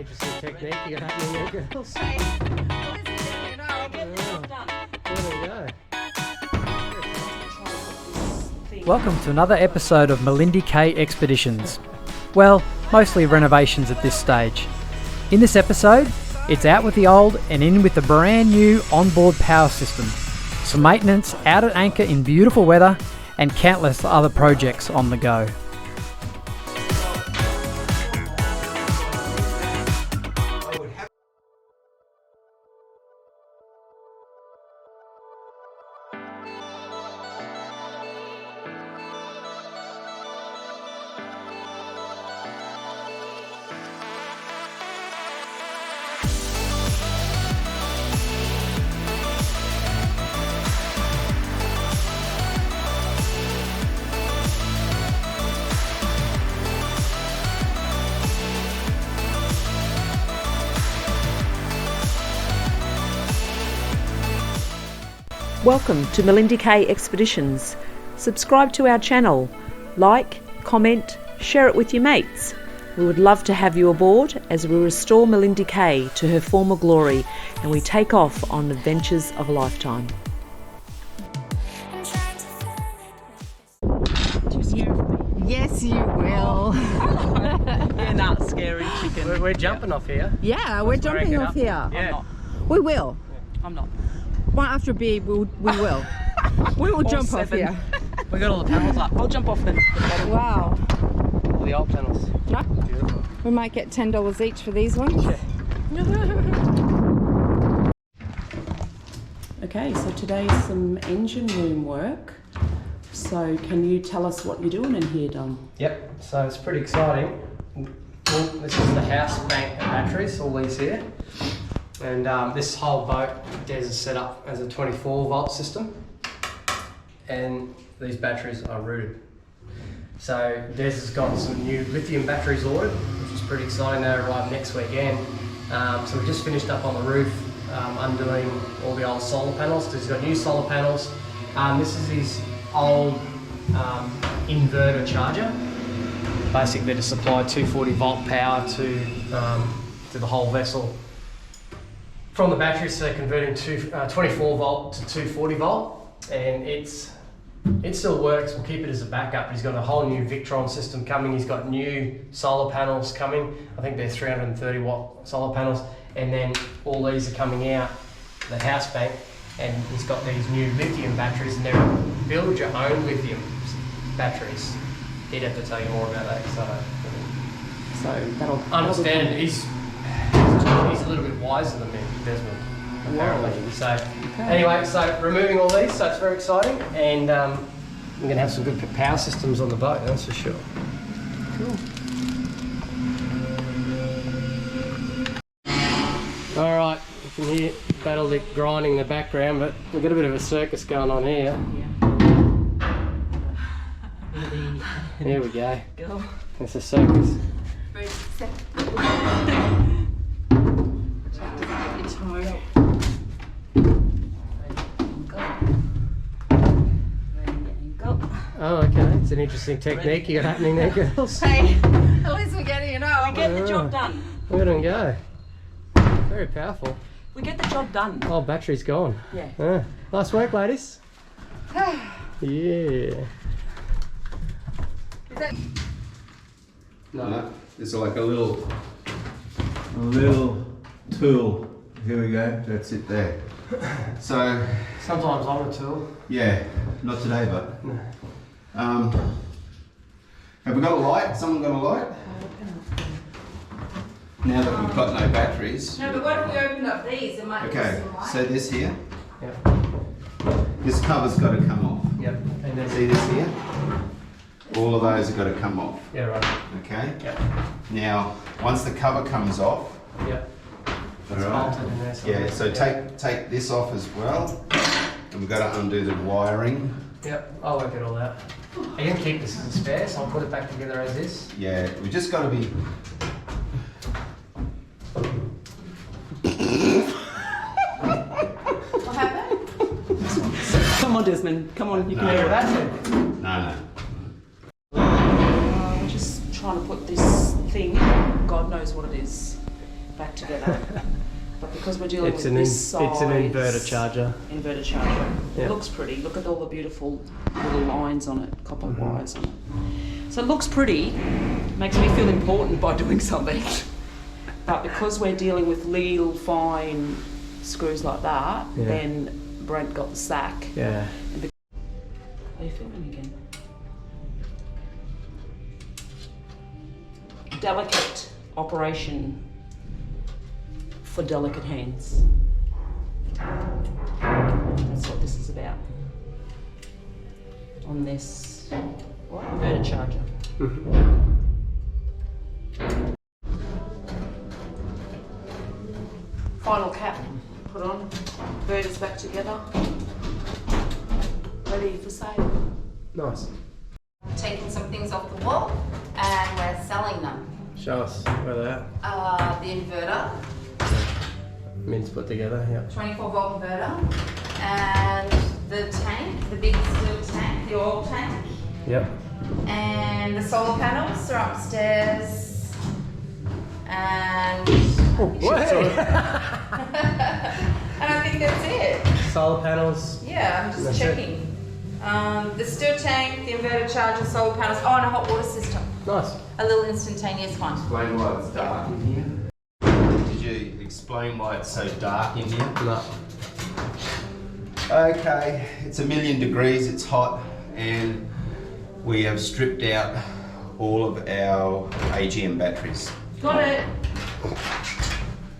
interesting technique you got happening there, girls. Hey, get the job done. There we go. Welcome to another episode of Malindi K Expeditions. Well, mostly renovations at this stage. In this episode, it's out with the old and in with the brand new onboard power system. Some maintenance out at anchor in beautiful weather and countless other projects on the go. Welcome to Malindi K Expeditions. Subscribe to our channel, like, comment, share it with your mates. We would love to have you aboard as we restore Malindi K to her former glory and we take off on adventures of a lifetime. Too scary for me. Yes, you will. You're not scary chicken. We're jumping off here. Yeah, we're jumping off here. Yeah. We will. I'm not. One after a beer, we will. We will jump off 7. here. We got all the panels up. I'll jump off the bottom. Wow. All the old panels. Yeah. Beautiful. We might get $10 each for these ones. Okay, so today's some engine room work. So can you tell us what you're doing in here, Dom? Yep, so it's pretty exciting. Well, this is the house bank and batteries, all these here. And this whole boat, Des is set up as a 24 volt system. And these batteries are rooted. So Des has got some new lithium batteries ordered, which is pretty exciting. They arrive next weekend. So we just finished up on the roof, undoing all the old solar panels. So he's got new solar panels. This is his old inverter charger. Basically to supply 240 volt power to the whole vessel. From the battery, so converting 24 volt to 240 volt, and it still works. We'll keep it as a backup. He's got a whole new Victron system coming. He's got new solar panels coming. I think they're 330 watt solar panels, and then all these are coming out the house bank. And he's got these new lithium batteries, and they're build your own lithium batteries. He'd have to tell you more about that. So that'll Understand. He's a little bit wiser than me, Desmond, apparently. Whoa. So Okay. anyway, so removing all these, so it's very exciting, and we're going to have some good power systems on the boat, that's for sure. Cool. All right, you can hear Battle Dick grinding in the background, but we've got a bit of a circus going on here. There we go. Go. It's a circus. It's hard. Oh, okay, it's an interesting technique you got happening there, girls. Hey, at least we're getting it up. We get the job done. Look at them go. Very powerful. We get the job done. Oh, battery's gone. Yeah. Nice work, ladies. Yeah. No, it's like a little tool. Here we go. That's it there. So Sometimes I'm a tool. yeah, not today, but have we got a light? Someone got a light? Now that we've got no batteries. No, but what if we opened up these? It might Okay, so this here, Yep. this cover's got to come off. Yep. And then See this here? All of those have got to come off. Yeah, right. Okay. Yep. Now, once the cover comes off, Yep. It's alright. bolted in there. So Yeah, so take this off as well, and we've got to undo the wiring. Yep. I'll work it all out. I can keep this as a spare, so I'll put it back together as is. Yeah, we just got to be. What happened? Come on, Desmond. Come on, you can Yeah, do it. that's it. No. I'm just trying to put this thing, God knows what it is. back together. But because we're dealing It's with an this size... it's an inverter charger. Inverter charger. Yeah. It looks pretty. Look at all the beautiful little lines on it, copper wires on it. So it looks pretty, makes me feel important by doing something. But because we're dealing with little fine screws like that, Yeah. then Brent got the sack. Yeah. Are you filming again? Delicate operation for delicate hands. That's what this is about. On this inverter charger. Final cap put on. Inverters back together. Ready for sale. Nice. Taking some things off the wall and we're selling them. Show us where they're The inverter, at. Mints put together, yeah. 24 volt inverter, and the tank, the big steel tank, the oil tank, Yep. and the solar panels are upstairs. And and I think that's it. Solar panels. Yeah, I'm just That's it. checking. The steel tank, the inverter charger, solar panels, oh, and a hot water system. Nice. A little instantaneous one. Explain why it's dark in here. Did you explain why it's so dark in here? No. Okay, it's 1,000,000 degrees, it's hot, and we have stripped out all of our AGM batteries. Got it.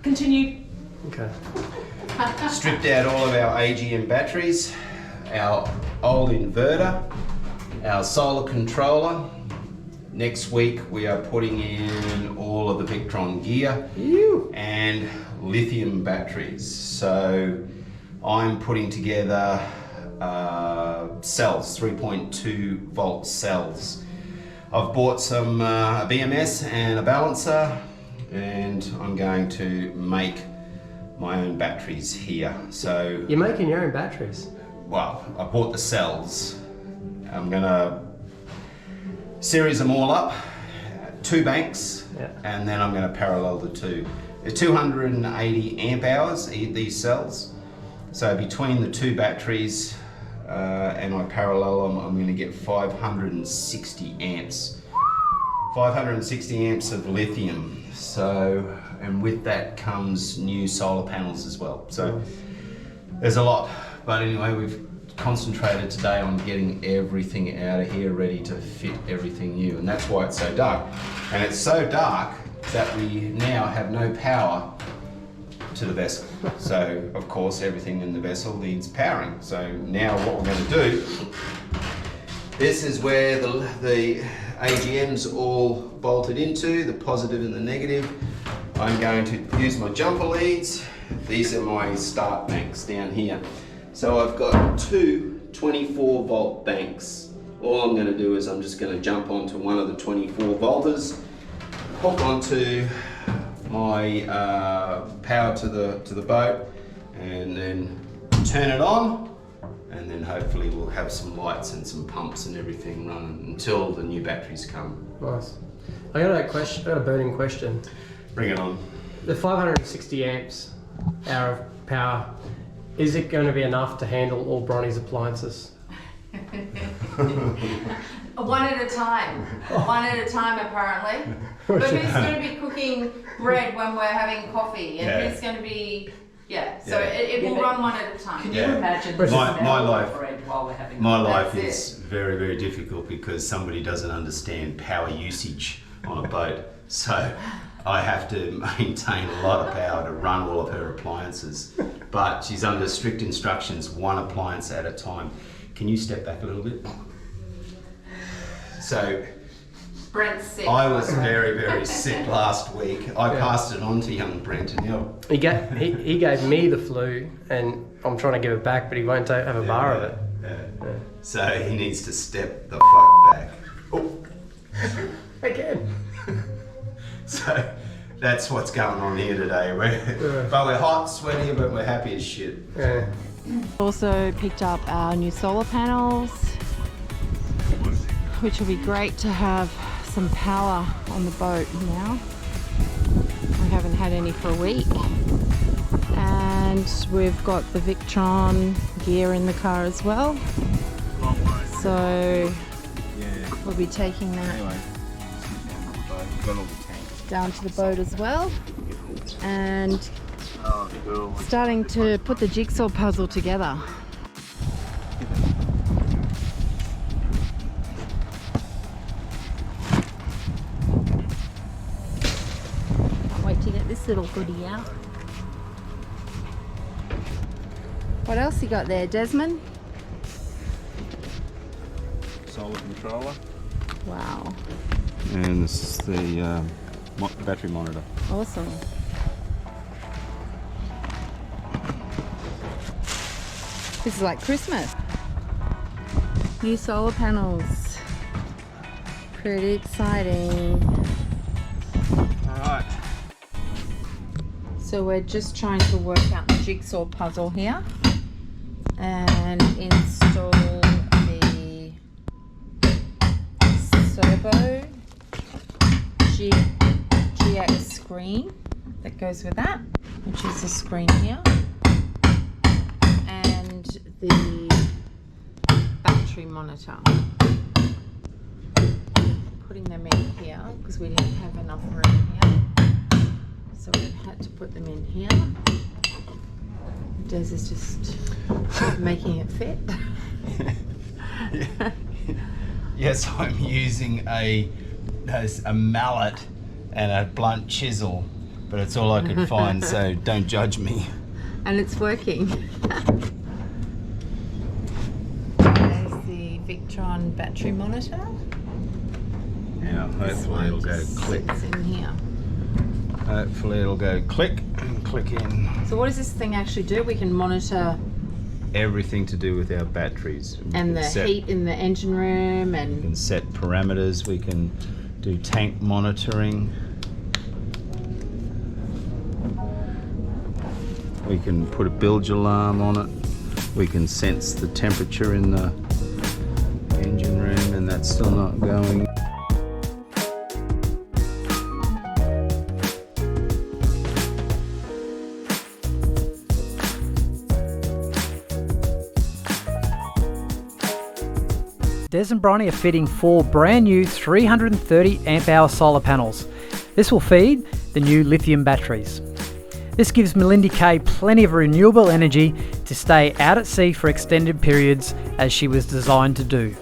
Continue. Okay. Stripped out all of our AGM batteries, our old inverter, our solar controller. Next week we are putting in all of the Victron gear and lithium batteries. So I'm putting together cells, 3.2 volt cells. I've bought some BMS and a balancer, and I'm going to make my own batteries here. So, You're making your own batteries. well, I bought the cells. I'm gonna series them all up, 2 banks, Yeah. and then I'm gonna parallel the two. They're 280 amp hours, these cells. So between the 2 batteries and I parallel them, I'm gonna get 560 amps. 560 amps of lithium. So, and with that comes new solar panels as well. So there's a lot, but anyway, we've concentrated today on getting everything out of here ready to fit everything new, and that's why it's so dark. And it's so dark that we now have no power to the vessel. So of course everything in the vessel needs powering. So now what we're going to do, this is where the AGM's all bolted into, the positive and the negative. I'm going to use my jumper leads. These are my start banks down here. So I've got 2 24 volt banks. All I'm going to do is I'm just going to jump onto one of the 24 volters, hook onto my power to the boat, and then turn it on, and then hopefully we'll have some lights and some pumps and everything running until the new batteries come. Nice. I got a question. I got a burning question. Bring it on. The 560 amps hour of power, is it going to be enough to handle all Bronnie's appliances? One at a time. One at a time, apparently. But who's going to be cooking bread when we're having coffee? And Yeah. who's going to be... Yeah, so Yeah. it will run one at a time. Can Yeah. you imagine My- the my smell life- of bread while we're having My it? life That's is very, very difficult because somebody doesn't understand power usage on a boat. So I have to maintain a lot of power to run all of her appliances. But she's under strict instructions, one appliance at a time. Can you step back a little bit? So Brent's sick. I was very, very sick last week. I passed it on to young Brent, and He gave me the flu, and I'm trying to give it back, but he won't have a bar of it. So he needs to step the fuck back. Oh. Again. So that's what's going on here today. But we're hot, sweaty, but we're happy as shit. Yeah. Also picked up our new solar panels, which will be great to have some power on the boat now. We haven't had any only for a week. And we've got the Victron gear in the car as well. So we'll be taking that down to the boat as well. And starting to put the jigsaw puzzle together. Can't wait to get this little goodie out. What else you got there, Desmond? Solar controller. Wow, And this is the battery monitor. awesome. This is like Christmas. New solar panels. Pretty exciting. Alright. So we're just trying to work out the jigsaw puzzle here and install the servo GX screen that goes with that, which is the screen here, and the battery monitor. Putting them in here because we didn't have enough room here, so we've had to put them in here. Des is just making it fit. Yes, I'm using a mallet and a blunt chisel, but it's all I could find, so don't judge me. And it's working. There's the Victron battery monitor. Now, hopefully it'll go click. It's in here. Hopefully it'll go click and click in. So what does this thing actually do? We can monitor Everything to do with our batteries. We and can the set- heat in the engine room We and can set parameters, we can do tank monitoring. We can put a bilge alarm on it. We can sense the temperature in the engine room, and that's still not going. Des and Bronny are fitting 4 brand new 330 amp hour solar panels. This will feed the new lithium batteries. This gives Malindi K plenty of renewable energy to stay out at sea for extended periods, as she was designed to do.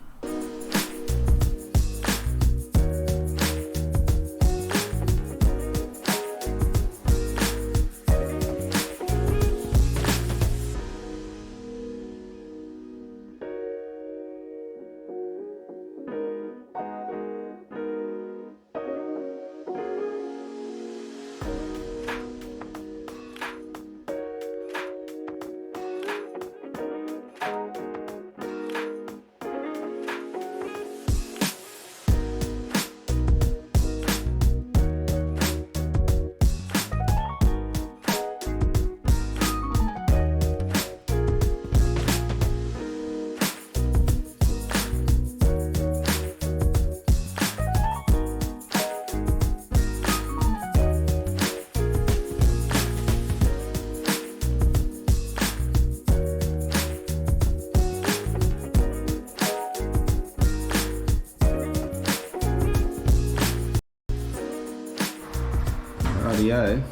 Rightio,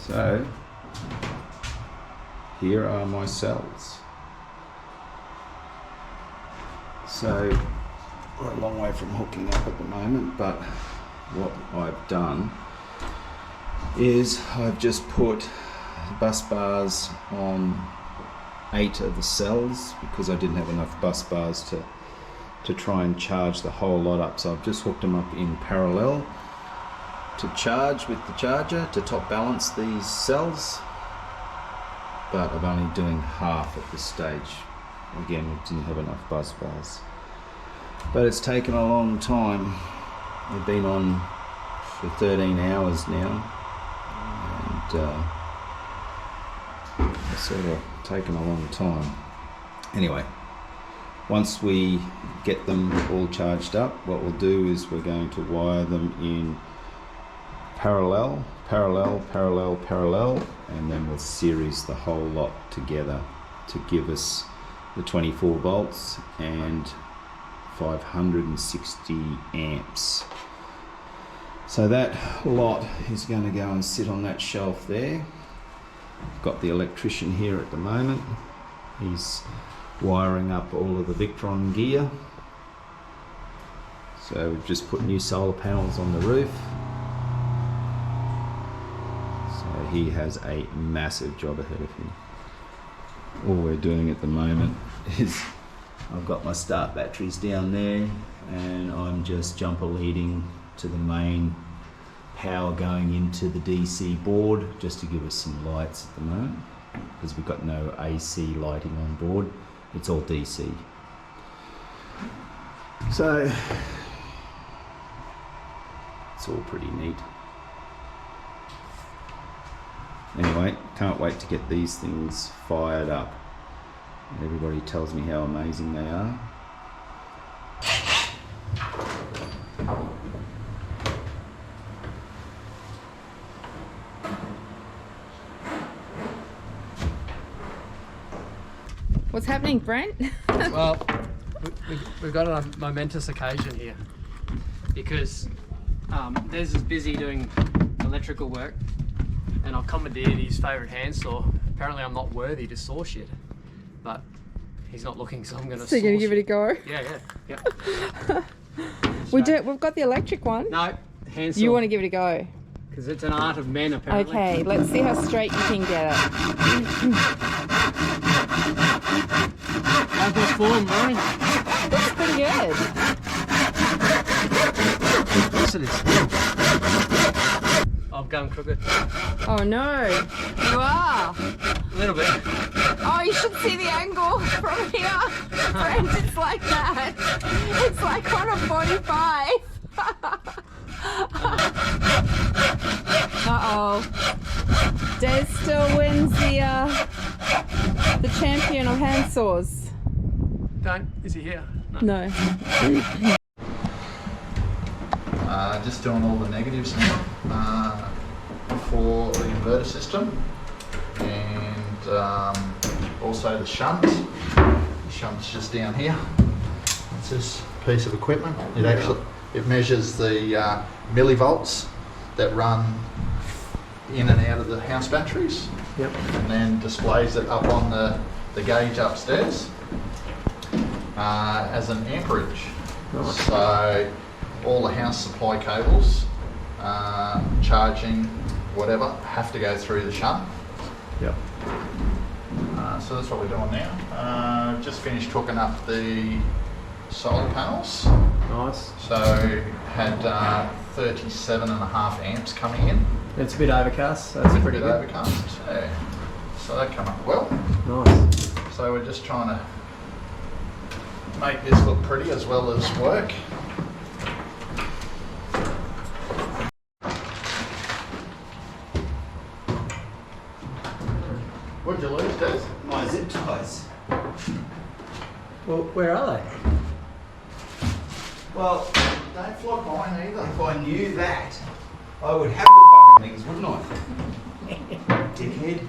so here are my cells. So we're a long way from hooking up at the moment, but what I've done is I've just put bus bars on 8 of the cells because I didn't have enough bus bars to try and charge the whole lot up. So I've just hooked them up in parallel to charge with the charger to top balance these cells, but I'm only doing half at this stage. Again, we didn't have enough bus bars, but it's taken a long time. We've been on for 13 hours now, and it's sort of taken a long time. Anyway, once we get them all charged up, what we'll do is we're going to wire them in parallel parallel, parallel, parallel, and then we'll series the whole lot together to give us the 24 volts and 560 amps. So that lot is going to go and sit on that shelf there. Got the electrician here at the moment. He's wiring up all of the Victron gear. So we've just put new solar panels on the roof. So he has a massive job ahead of him. All we're doing at the moment is I've got my start batteries down there and I'm just jumper leading to the main power going into the DC board just to give us some lights at the moment because we've got no AC lighting on board, it's all DC. So it's all pretty neat. Anyway, can't wait to get these things fired up. Everybody tells me how amazing they are. What's happening, Brent? Well, we've got a momentous occasion here because Des is busy doing electrical work and I've commandeered his favourite handsaw. Apparently I'm not worthy to saw shit, but he's not looking, so I'm going to So you're going to give it a go? Yeah. We've got the electric one. No, handsaw. You want to give it a go? Because it's an art of men, apparently. Okay, let's see how straight you can get it. How's my form, right? That's pretty good. Yes, it is. I'm going crooked. Oh no, you are. A little bit. Oh, you should see the angle from here. Brent, it's like that. It's like on a 45. Uh-oh. Des still wins the champion of handsaws. Don't. Is he here? No. Just doing all the negatives now for the inverter system, and also the shunt. The shunt's just down here. It's this piece of equipment. It measures the millivolts that run in and out of the house batteries. Yep. And then displays it up on the gauge upstairs as an amperage. Right. So all the house supply cables, charging, whatever, have to go through the shunt. Yep. So that's what we're doing now. Just finished hooking up the solar panels. Nice. So had 37.5 amps coming in. It's a bit overcast, so that's pretty Bit good. overcast. Yeah. So that come up well. Nice. So we're just trying to make this look pretty as well as work. What'd you lose, Des? My zip ties. Well, where are they? Well, Don't flog mine either. if I knew that, I would have the fucking things, wouldn't I? Dickhead.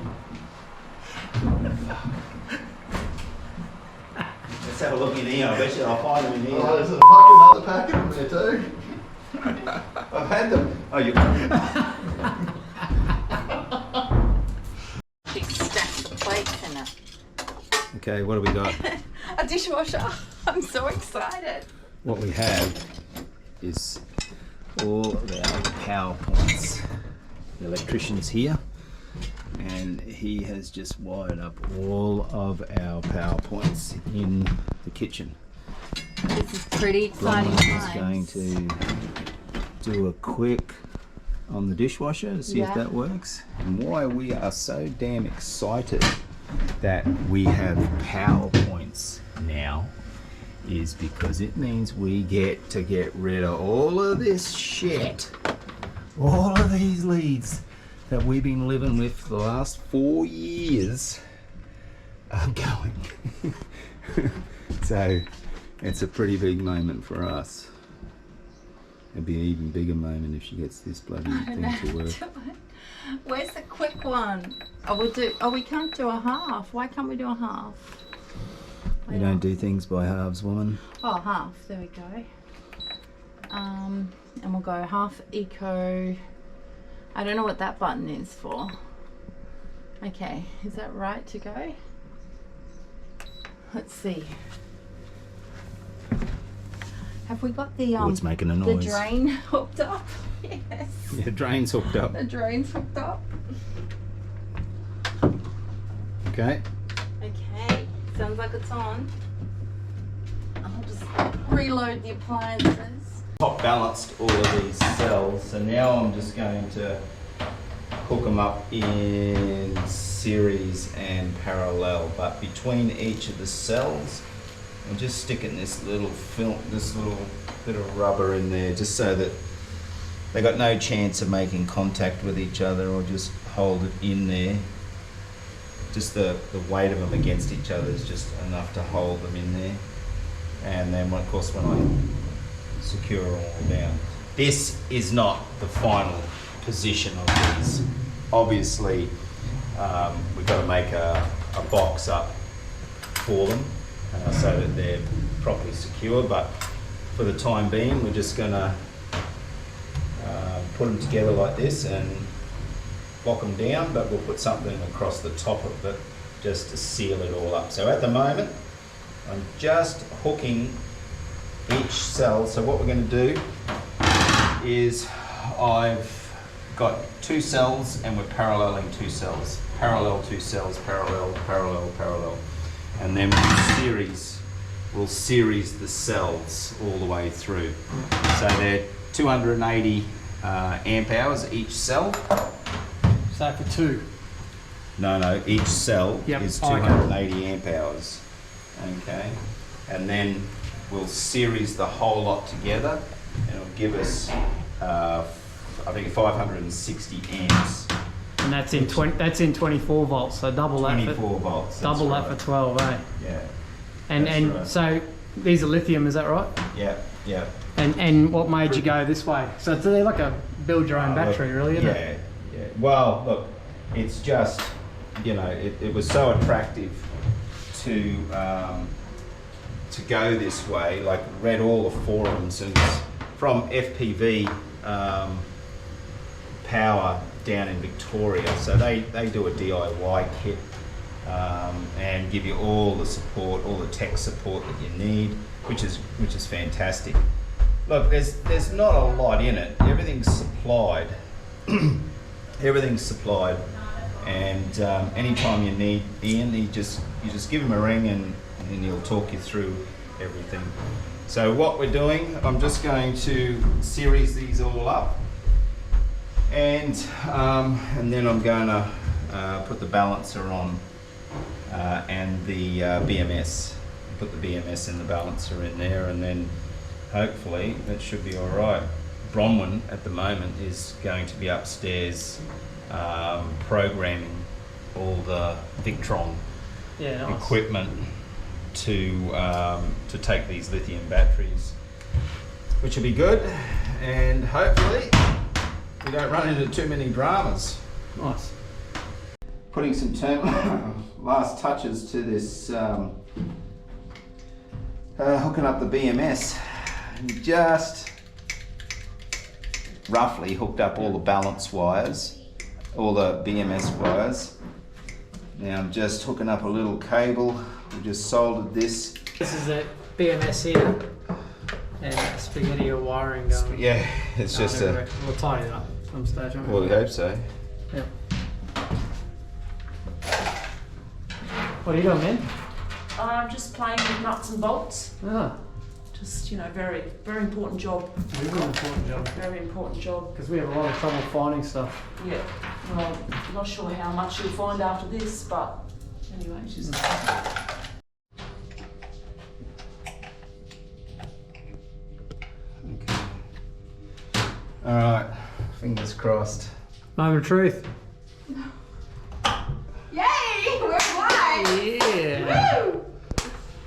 Let's have a look in here. I bet you I'll find them in here. Oh, there's a fucking other packet in there too. I've had them. Oh, you. Big stack of plates in it. Okay, what do we got? A dishwasher. I'm so excited. What we have is all of our PowerPoints. The electrician's here and he has just wired up all of our PowerPoints in the kitchen. This is pretty exciting Ron is going to do a quick on the dishwasher to see if that works. And why we are so damn excited that we have PowerPoints now is because it means we get to get rid of all of this shit, all of these leads that we've been living with for the last 4 years are going. So it's a pretty big moment for us. It'd be an even bigger moment if she gets this bloody thing to work. Where's the quick one? Oh, we'll do. Oh, we can't do a half. Why can't we do a half? You don't do things by halves, woman. Oh, half. There we go. And we'll go half eco. I don't know what that button is for. Okay, is that right to go? Let's see. Have we got the It's making a the noise. drain hooked up? Yes. Yeah, drain's hooked up. The drain's hooked up. Okay. Okay, sounds like it's on. I'll just reload the appliances. Top balanced all of these cells, so now I'm just going to hook them up in series and parallel, but between each of the cells I'm just sticking this little film, this little bit of rubber in there, just so that they got no chance of making contact with each other, or just hold it in there. Just the weight of them against each other is just enough to hold them in there. And then of course when I secure them all down. This is not the final position of these. Obviously we've got to make a box up for them so that they're properly secure, but for the time being we're just going to put them together like this and lock them down, but we'll put something across the top of it just to seal it all up. So at the moment I'm just hooking each cell. So what we're going to do is I've got 2 cells and we're paralleling 2 cells. Parallel 2 cells, parallel, parallel, parallel. And then we'll series the cells all the way through. So they're 280 amp hours each cell. So for 2. No, each cell Yep. is Okay. 280 amp hours. Okay, and then we'll series the whole lot together, and it'll give us, I think, 560 amps. And that's in 24 volts, so double that. 24 volts. Double that's that for 12, eh? Yeah. And That's and right. so these are lithium, is that right? Yeah, yeah. And what made you go this way? So they're like a build your own battery, Look, really, isn't it? Yeah. Well, look, it's just, you know, it was so attractive to go this way. Like, read all the forums, and from FPV Power down in Victoria, so they do a DIY kit and give you all the support, all the tech support that you need, which is fantastic. Look, there's not a lot in it. Everything's supplied. Everything's supplied, and anytime you need Ian, you just give him a ring and he'll talk you through everything. So what we're doing, I'm just going to series these all up, and then I'm going to put the balancer on and the BMS. Put the BMS and the balancer in there, and then hopefully that should be all right. Bronwyn at the moment is going to be upstairs programming all the Victron equipment to take these lithium batteries, which will be good, and hopefully we don't run into too many dramas. Nice. Putting some last touches to this, hooking up the BMS. Just roughly hooked up all the balance wires, all the BMS wires. Now I'm just hooking up a little cable. We just soldered this. This is the BMS here, and spaghetti of wiring going. Yeah, it's just a. We'll tidy it up some stage. Well, we hope so. Yeah. What are you doing, man? I'm just playing with nuts and bolts. Ah, Just, you know, very, very important job. really important job. Very important job. Because we have a lot of trouble finding stuff. Yeah. Well, I'm not sure how much you'll find after this, but anyway, it's just. Okay. All right. Fingers crossed. Moment of truth. Yay! We're live! Yeah.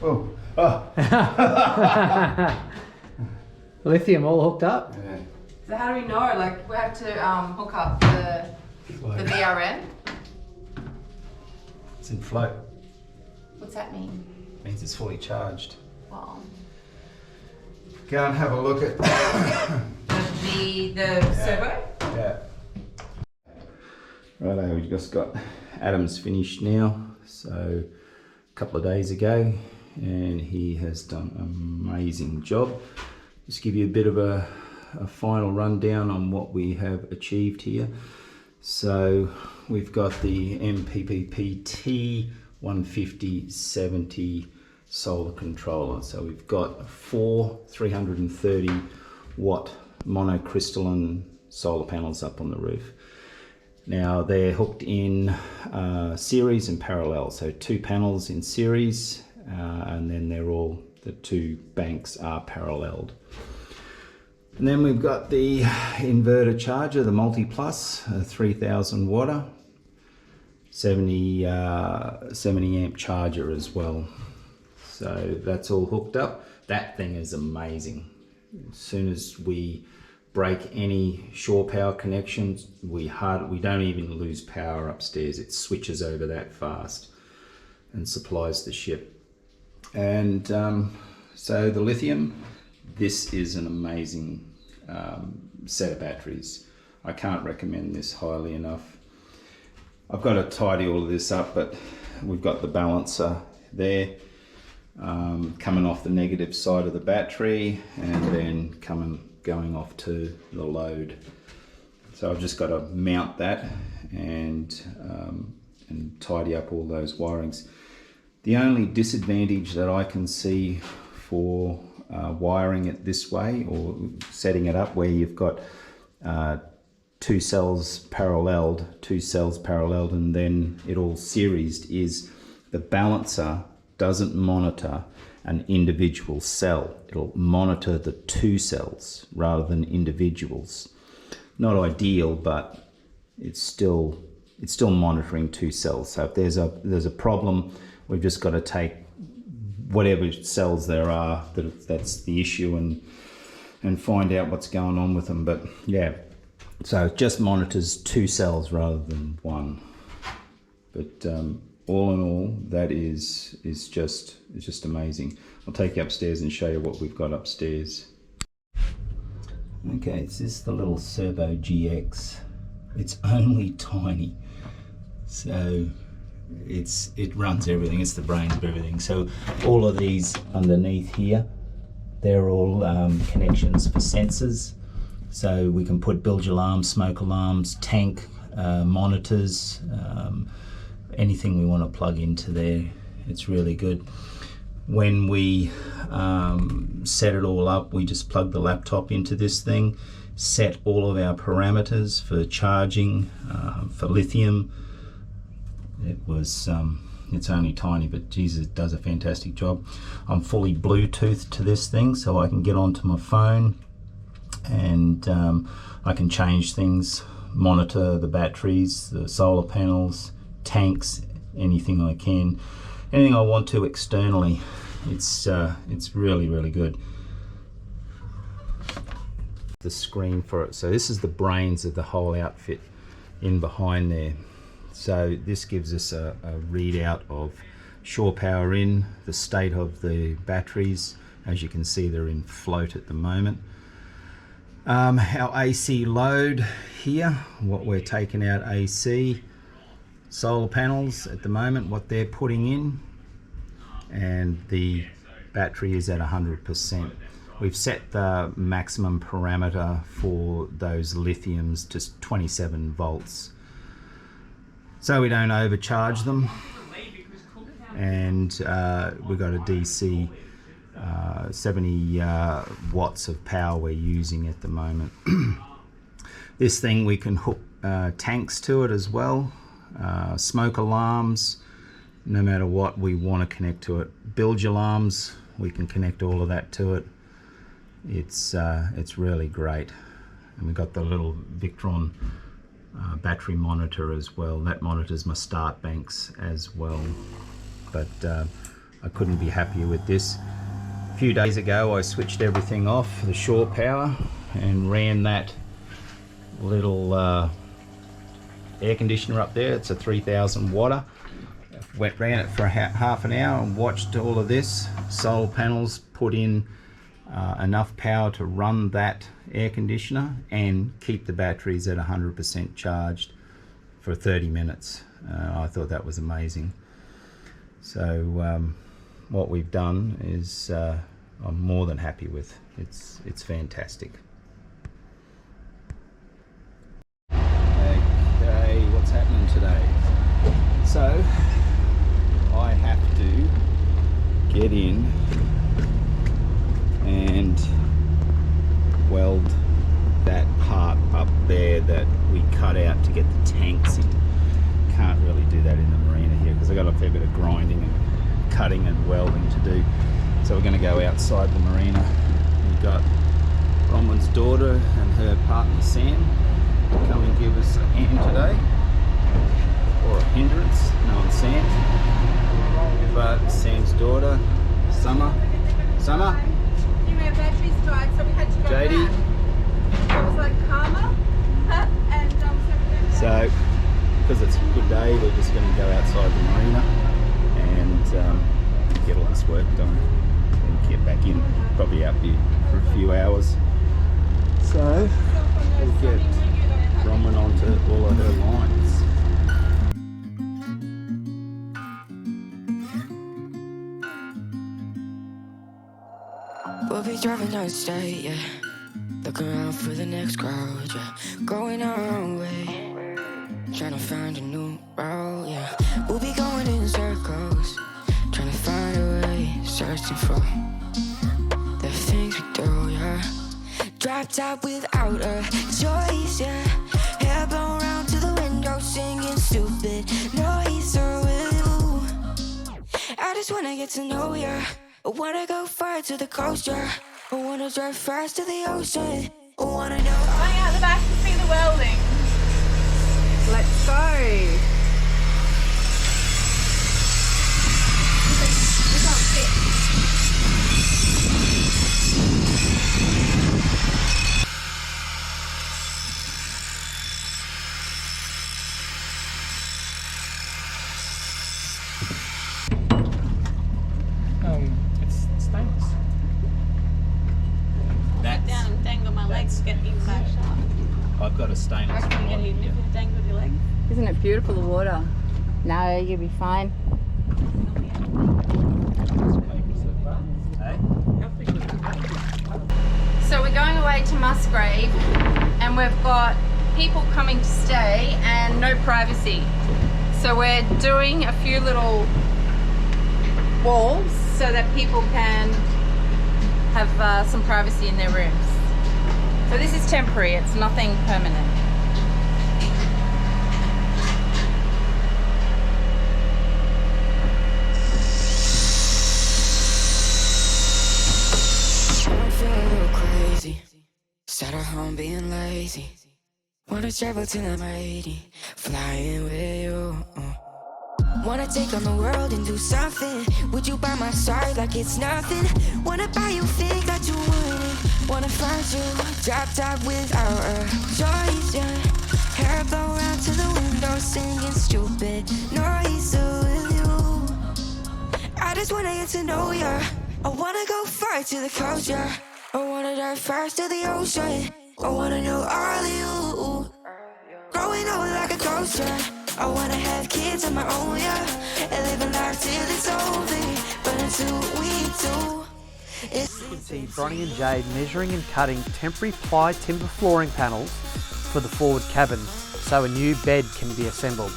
Oh. Oh. Lithium all hooked up. Yeah. So how do we know? Like, we have to hook up the The VRM? It's in float. What's that mean? Means it's fully charged. Well, Go and have a look at the servo? Yeah. Righto, we've just got Adam's finished now, so a couple of days ago, and he has done an amazing job. Just give you a bit of a final rundown on what we have achieved here. So we've got the MPPT 150/70 solar controller. So we've got 4 330 watt monocrystalline solar panels up on the roof. Now they're hooked in series and parallel, so 2 panels in series, and then the 2 banks are paralleled. And then we've got the inverter charger, the Multi Plus, 3000 watt, 70 amp charger as well. So that's all hooked up. That thing is amazing. As soon as we break any shore power connections, we don't even lose power upstairs. It switches over that fast and supplies the ship. And so the lithium, this is an amazing set of batteries. I can't recommend this highly enough. I've got to tidy all of this up, but we've got the balancer there, coming off the negative side of the battery and then going off to the load. So I've just got to mount that and tidy up all those wirings. The only disadvantage that I can see for wiring it this way, or setting it up where you've got 2 cells paralleled, and then it all seriesed, is the balancer doesn't monitor an individual cell. It'll monitor the 2 cells rather than individuals. Not ideal, but it's still monitoring 2 cells. So if there's a problem, we've just got to take whatever cells there are that's the issue and find out what's going on with them. But yeah, so it just monitors 2 cells rather than 1. But all in all, that is just amazing. I'll take you upstairs and show you what we've got upstairs. Okay, this is the little Servo GX. It's only tiny, so it runs everything. It's the brains of everything. So all of these underneath here, they're all connections for sensors. So we can put bilge alarms, smoke alarms, tank monitors, anything we want to plug into there. It's really good. When we set it all up, we just plug the laptop into this thing, set all of our parameters for charging, for lithium. It's only tiny, but Jesus, it does a fantastic job. I'm fully Bluetooth to this thing, so I can get onto my phone and I can change things, monitor the batteries, the solar panels, tanks, anything I can, anything I want to externally. It's really, really good. The screen for it. So this is the brains of the whole outfit in behind there. So this gives us a readout of shore power in, the state of the batteries. As you can see, they're in float at the moment. Our AC load here, what we're taking out AC, solar panels at the moment, what they're putting in, and the battery is at 100%. We've set the maximum parameter for those lithiums to 27 volts. So we don't overcharge them, and we've got a DC 70 watts of power we're using at the moment. This thing, we can hook tanks to it as well, smoke alarms, no matter what we want to connect to it. Bilge alarms, we can connect all of that to it. It's really great. And we've got the little Victron battery monitor as well. That monitors my start banks as well. But I couldn't be happier with this. A few days ago I switched everything off, the shore power, and ran that little air conditioner up there. It's a 3000 watter. Ran it for half an hour and watched all of this. Solar panels put in enough power to run that air conditioner and keep the batteries at 100% charged for 30 minutes. I thought that was amazing. So what we've done is I'm more than happy with. It's fantastic. Okay, what's happening today? So I have to get in and weld that part up there that we cut out to get the tanks in. Can't really do that in the marina here because I've got a fair bit of grinding and cutting and welding to do. So we're going to go outside the marina. We've got Bronwyn's daughter and her partner Sam to come and give us a hand today, or a hindrance, knowing Sam. But Sam's daughter, Summer. Our batteries died, so we had to go JD. back. It was like karma, and So, because it's a good day, we're just going to go outside the marina and get all this work done and get back in. Probably out here for a few hours. So, we'll get Bronwyn onto all of her lines. We'll be driving down the state, yeah. Looking around for the next crowd, yeah. Going our own way, trying to find a new route, yeah. We'll be going in circles, trying to find a way, searching for the things we do, yeah. Drop top without a choice, yeah. Hair blown round to the window, singing stupid noise with you. I just wanna get to know ya. I wanna go far to the coast, yeah. I wanna drive fast to the ocean. I wanna know. going out the back to see the welding. Let's go. We can't fit. It's stainless. Down and dangle my legs, get in back sharp. I've got a stainless I reckon you get hidden if you dangle your leg. Isn't it beautiful, the water? No, you'll be fine. So we're going away to Musgrave and we've got people coming to stay and no privacy. So we're doing a few little walls so that people can have some privacy in their rooms. So this is temporary, it's nothing permanent. I'm feeling a little crazy. Sat at home being lazy. Wanna travel till I'm 80, flying with you. Wanna take on the world and do something. Would you by my side like it's nothing? Wanna buy you things that you wanted. Wanna find you, drop top without a choice, yeah. Hair blow round to the window, singing stupid noise with you. I just wanna get to know ya. I wanna go far to the coast, yeah. I wanna dive fast to the ocean. I wanna know all of you. Growing up like a ghost, yeah. I wanna have kids of my own, yeah. And living life till it's over. But until we do, it's... You can see Bronnie and Jade measuring and cutting temporary ply timber flooring panels for the forward cabin so a new bed can be assembled.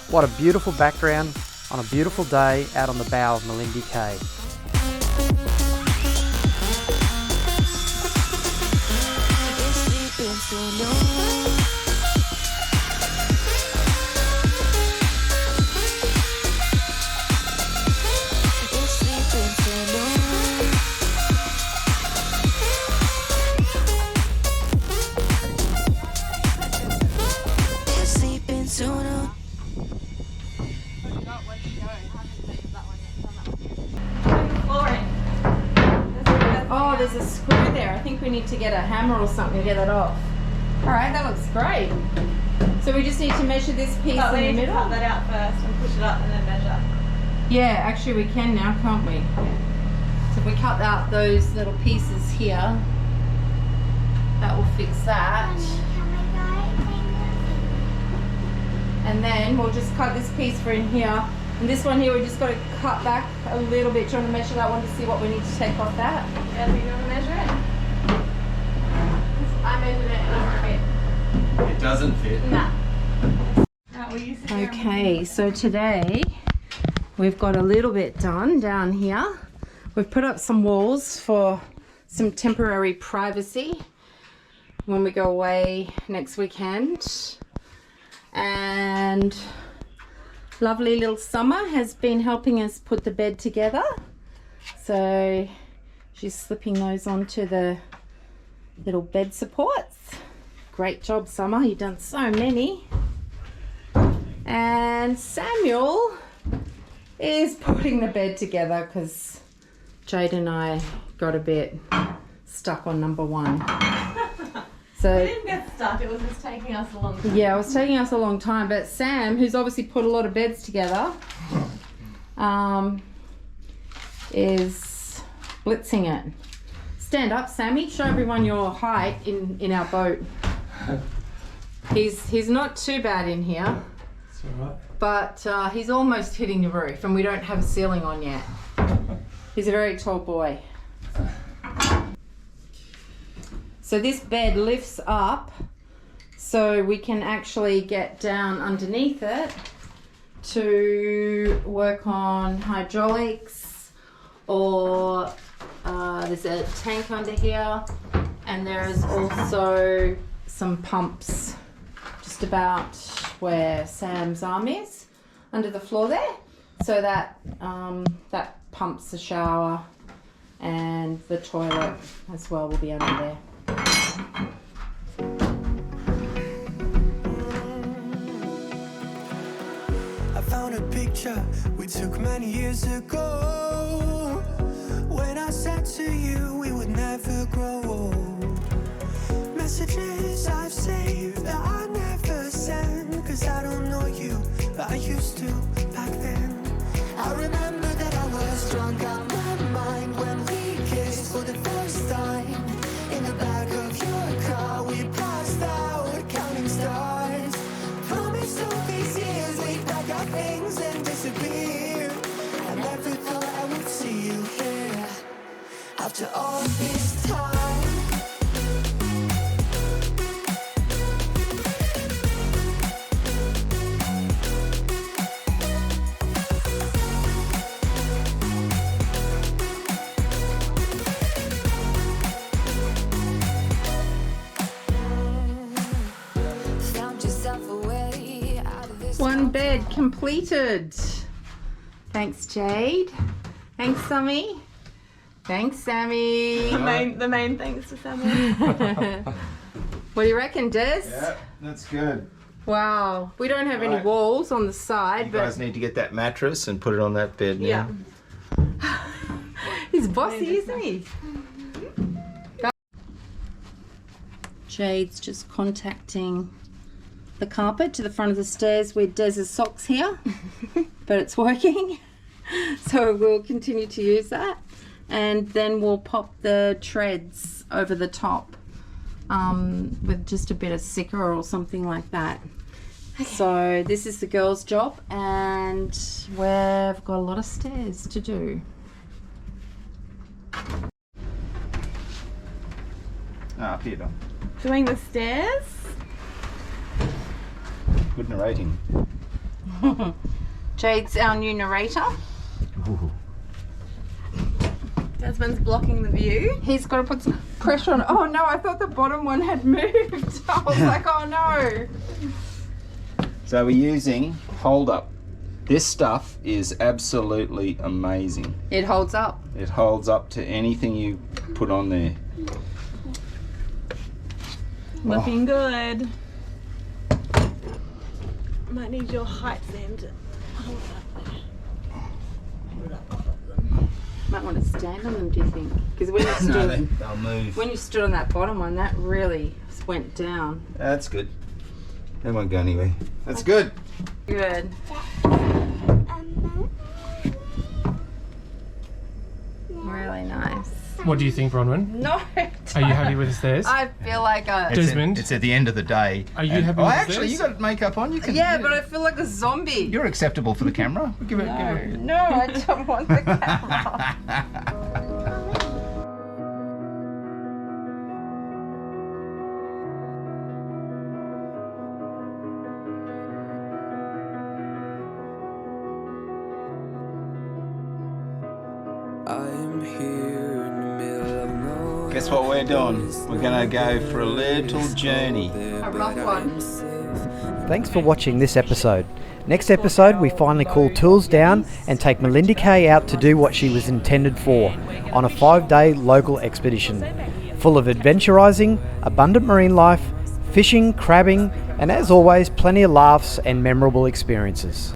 What a beautiful background on a beautiful day out on the bow of Malindi K. It's sleeping too long. Oh, there's a screw there. I think we need to get a hammer or something to get that off. All right, that looks great. So we just need to measure this piece But we in the need to middle? cut that out first and push it up and then measure. Yeah, actually we can now, can't we? So if we cut out those little pieces here, that will fix that. And then we'll just cut this piece for in here. And this one here, we just got to cut back a little bit. Do you want to measure that one to see what we need to take off that? Yeah, do you want to measure it? I measured it and It doesn't fit. it doesn't fit. Nah. Okay, so today we've got a little bit done down here. We've put up some walls for some temporary privacy when we go away next weekend. And lovely little Summer has been helping us put the bed together. So she's slipping those onto the little bed supports. Great job, Summer, you've done so many. And Samuel is putting the bed together because Jade and I got a bit stuck on number one. So We didn't get stuck, it was just taking us a long time. yeah, it was taking us a long time, but Sam, who's obviously put a lot of beds together, is blitzing it. Stand up, Sammy. Show everyone your height in our boat. He's not too bad in here, It's alright. but he's almost hitting the roof, and we don't have a ceiling on yet. He's a very tall boy. So this bed lifts up so we can actually get down underneath it to work on hydraulics, or there's a tank under here, and there's also some pumps just about where Sam's arm is under the floor there, so that that pumps the shower, and the toilet as well will be under there. I found a picture we took many years ago, when I said to you we would never grow old. Messages I've saved that I never send, cause I don't know you, but I used to back then. I remember that I was drunk out my mind when we kissed for the first time. In the back of your car we passed out counting stars. Promised all these years we'd pack our things and disappear. I never thought I would see you here after all this time. One bed completed. Thanks, Jade. Thanks, Sammy. Thanks, Sammy. The main thanks to Samuel. What do you reckon, Des? Yeah, that's good. Wow. We don't have any Right. walls on the side, You but guys need to get that mattress and put it on that bed now. Yeah. he's bossy, isn't he? Jade's just contacting the carpet to the front of the stairs where Des's socks here, but it's working. So we'll continue to use that, and then we'll pop the treads over the top with just a bit of sticker or something like that. Okay. So this is the girls' job, and we've got a lot of stairs to do. Ah, up here, Dom. Doing the stairs. Good narrating. Jade's our new narrator. Ooh. Desmond's blocking the view. He's got to put some pressure on. Oh no, I thought the bottom one had moved. I was like, oh no. So we're using Hold Up. This stuff is absolutely amazing. It holds up. It holds up to anything you put on there. Looking good. Might need your height then to hold it up there. Hold it up top of them. Might want to stand on them, do you think? Because when you stood, they'll move. when you stood on that bottom one, that really went down. That's good. They won't go anywhere. That's good. Good. Really nice. What do you think, Bronwyn? No. Are you happy with the stairs? I feel like Desmond? It's at the end of the day. Are you happy with the actually, stairs? you got makeup on. You can. yeah, but I feel like a zombie. You're acceptable for the camera. Give it. No, I don't want the camera. Guess what we're doing? We're gonna go for a little journey. A rough one. Thanks for watching this episode. Next episode, we finally call tools down and take Malindi K out to do what she was intended for, on a 5-day local expedition, full of adventurising, abundant marine life, fishing, crabbing, and as always, plenty of laughs and memorable experiences.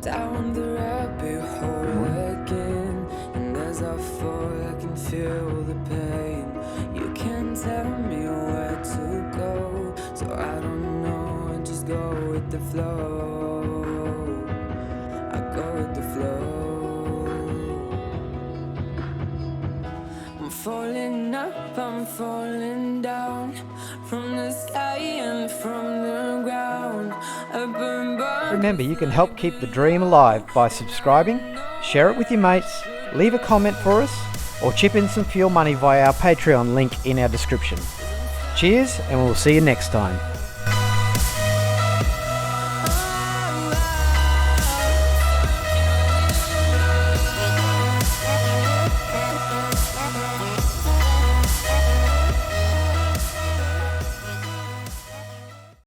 Down the rabbit hole again, and as I fall I can feel the pain. You can't tell me where to go, so I don't know, I just go with the flow. I go with the flow. I'm falling up, I'm falling down, from the sky and from the ground. Remember, you can help keep the dream alive by subscribing, share it with your mates, leave a comment for us, or chip in some fuel money via our Patreon link in our description. Cheers, and we'll see you next time.